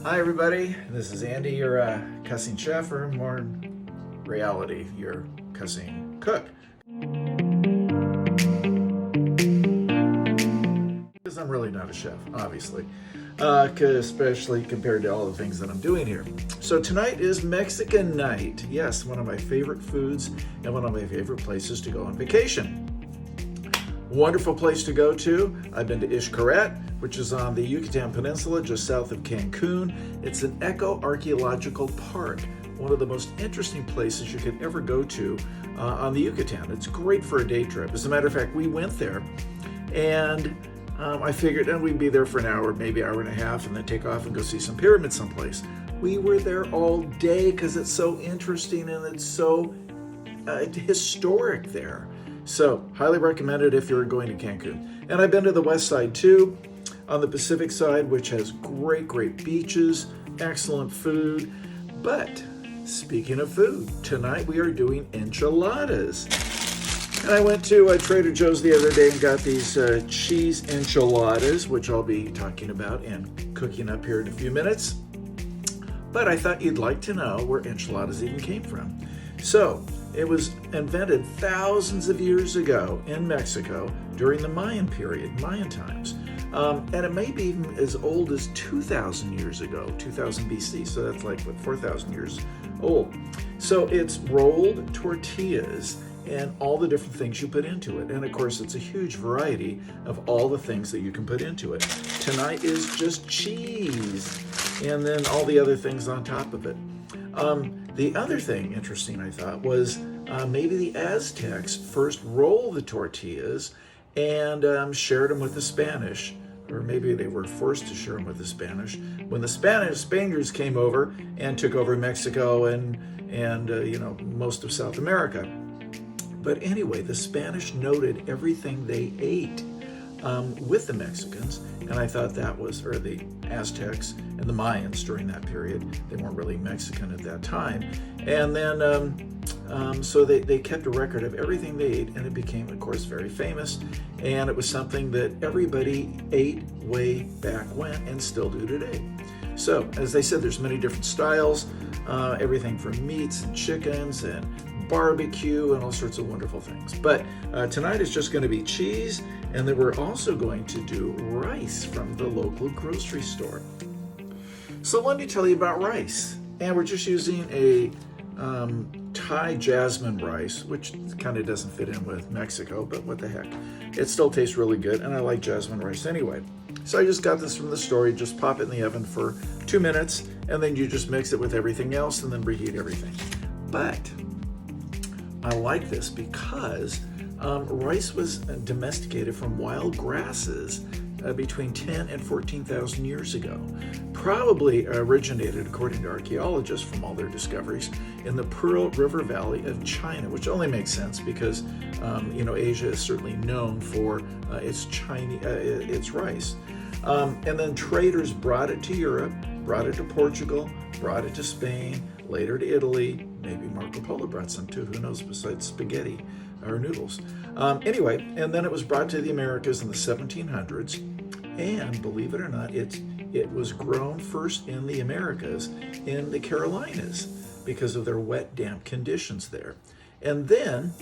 Hi everybody, this is Andy, your cussing chef, or more in reality, your cussing cook. Because I'm really not a chef, obviously, especially compared to all the things that I'm doing here. So tonight is Mexican night. Yes, one of my favorite foods and one of my favorite places to go on vacation. Wonderful place to go to. I've been to Xcaret, which is on the Yucatan Peninsula, just south of Cancun. It's an eco-archaeological park, one of the most interesting places you could ever go to on the Yucatan. It's great for a day trip. As a matter of fact, we went there, and I figured we'd be there for an hour, maybe hour and a half, and then take off and go see some pyramids someplace. We were there all day because it's so interesting and it's so historic there. So, highly recommend it if you're going to Cancun. And I've been to the west side too, on the Pacific side, which has great beaches, excellent food. But, speaking of food, tonight we are doing enchiladas. And I went to Trader Joe's the other day and got these cheese enchiladas, which I'll be talking about and cooking up here in a few minutes. But I thought you'd like to know where enchiladas even came from. So, it was invented thousands of years ago in Mexico during the Mayan period, Mayan times. And it may be even as old as 2,000 years ago, 2000 BC. So that's like, 4,000 years old. So it's rolled tortillas and all the different things you put into it. And of course, it's a huge variety of all the things that you can put into it. Tonight is just cheese and then all the other things on top of it. The other thing interesting I thought was maybe the Aztecs first rolled the tortillas and shared them with the Spanish, or maybe they were forced to share them with the Spanish when the Spaniards came over and took over Mexico and most of South America. But anyway, the Spanish noted everything they ate with the Mexicans, and I thought that was, or the Aztecs and the Mayans during that period. They weren't really Mexican at that time. And then, so they kept a record of everything they ate, and it became, of course, very famous. And it was something that everybody ate way back when and still do today. So, as they said, there's many different styles, everything from meats and chickens and barbecue and all sorts of wonderful things. But tonight is just going to be cheese, and then we're also going to do rice from the local grocery store. So let me tell you about rice. And we're just using a Thai jasmine rice, which kind of doesn't fit in with Mexico, but what the heck. It still tastes really good, and I like jasmine rice anyway. So I just got this from the store. You just pop it in the oven for 2 minutes, and then you just mix it with everything else and then reheat everything. But I like this because rice was domesticated from wild grasses between 10 and 14,000 years ago. Probably originated, according to archaeologists from all their discoveries, in the Pearl River Valley of China, which only makes sense because Asia is certainly known for its rice. And then traders brought it to Europe, brought it to Portugal, brought it to Spain, later to Italy. Maybe Marco Polo brought some too, who knows, besides spaghetti or noodles. Anyway, and then it was brought to the Americas in the 1700s, and believe it or not, it was grown first in the Americas, in the Carolinas, because of their wet, damp conditions there. And then,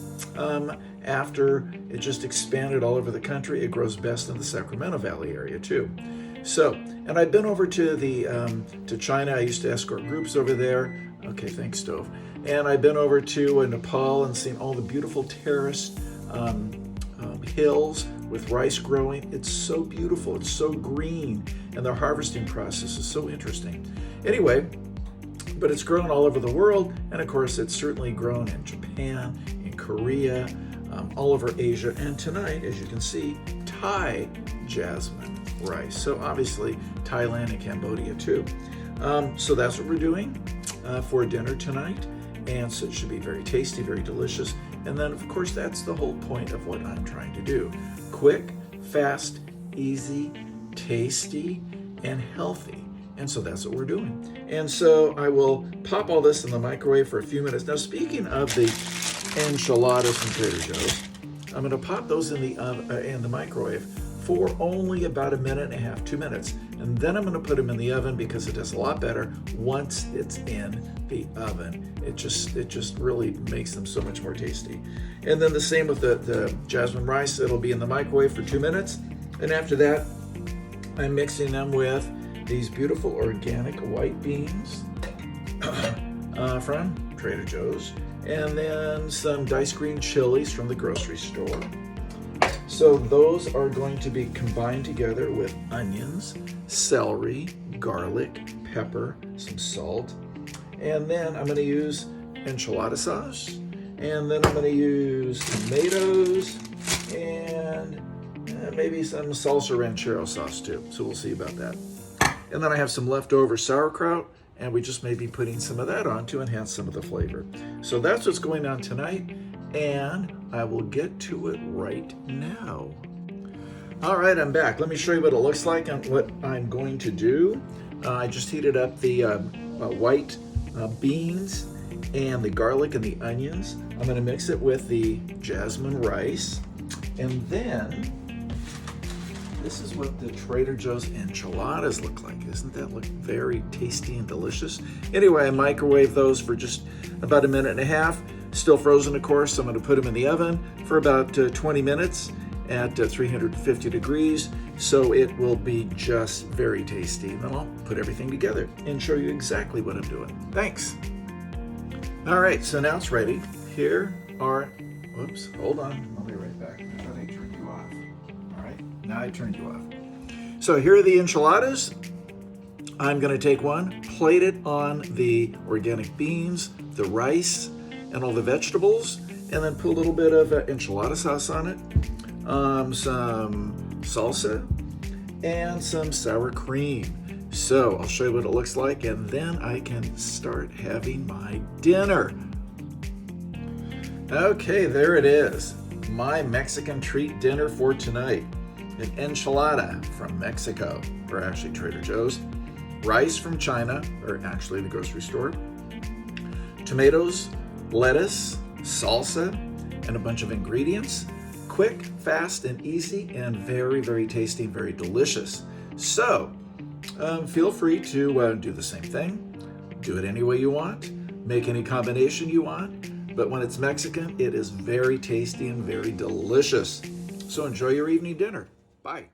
after it just expanded all over the country, it grows best in the Sacramento Valley area too. So, and I've been over to China. I used to escort groups over there. Okay, thanks, Stove. And I've been over to Nepal and seen all the beautiful terraced hills with rice growing. It's so beautiful. It's so green. And their harvesting process is so interesting. Anyway, but it's grown all over the world. And of course, it's certainly grown in Japan, in Korea, all over Asia. And tonight, as you can see, Thai jasmine rice. So obviously, Thailand and Cambodia too. So that's what we're doing for dinner tonight. And so it should be very tasty, very delicious. And then, of course, that's the whole point of what I'm trying to do. Quick, fast, easy, tasty, and healthy. And so that's what we're doing. And so I will pop all this in the microwave for a few minutes. Now, speaking of the enchiladas from Trader Joe's, I'm going to pop those in the microwave for only about 1.5 to 2 minutes. And then I'm going to put them in the oven because it does a lot better once it's in the oven. It just really makes them so much more tasty. And then the same with the jasmine rice. It'll be in the microwave for 2 minutes. And after that, I'm mixing them with these beautiful organic white beans from Trader Joe's, and then some diced green chilies from the grocery store. So those are going to be combined together with onions, celery, garlic, pepper, some salt. And then I'm going to use enchilada sauce. And then I'm going to use tomatoes and maybe some salsa ranchero sauce too. So we'll see about that. And then I have some leftover sauerkraut, and we just may be putting some of that on to enhance some of the flavor. So that's what's going on tonight, and I will get to it right now. All right, I'm back. Let me show you what it looks like and what I'm going to do. I just heated up the white beans and the garlic and the onions. I'm going to mix it with the jasmine rice, and then this is what the Trader Joe's enchiladas look like. Doesn't that look very tasty and delicious? Anyway, I microwave those for just about 1.5 minutes. Still frozen, of course. I'm going to put them in the oven for about 20 minutes at 350 degrees. So it will be just very tasty. And then I'll put everything together and show you exactly what I'm doing. Thanks. All right, so now it's ready. Here are, whoops, hold on. I'll be right back. I thought I turned you off. All right, now I turned you off. So here are the enchiladas. I'm going to take one, plate it on the organic beans, the rice, and all the vegetables, and then put a little bit of enchilada sauce on it, some salsa, and some sour cream. So I'll show you what it looks like, and then I can start having my dinner. Okay, there it is. My Mexican treat dinner for tonight. An enchilada from Mexico, or actually Trader Joe's. Rice from China, or actually the grocery store. Tomatoes, lettuce, salsa, and a bunch of ingredients. Quick, fast, and easy, and very, very tasty and very delicious. So, feel free to do the same thing. Do it any way you want. Make any combination you want. But when it's Mexican, it is very tasty and very delicious. So enjoy your evening dinner. Bye.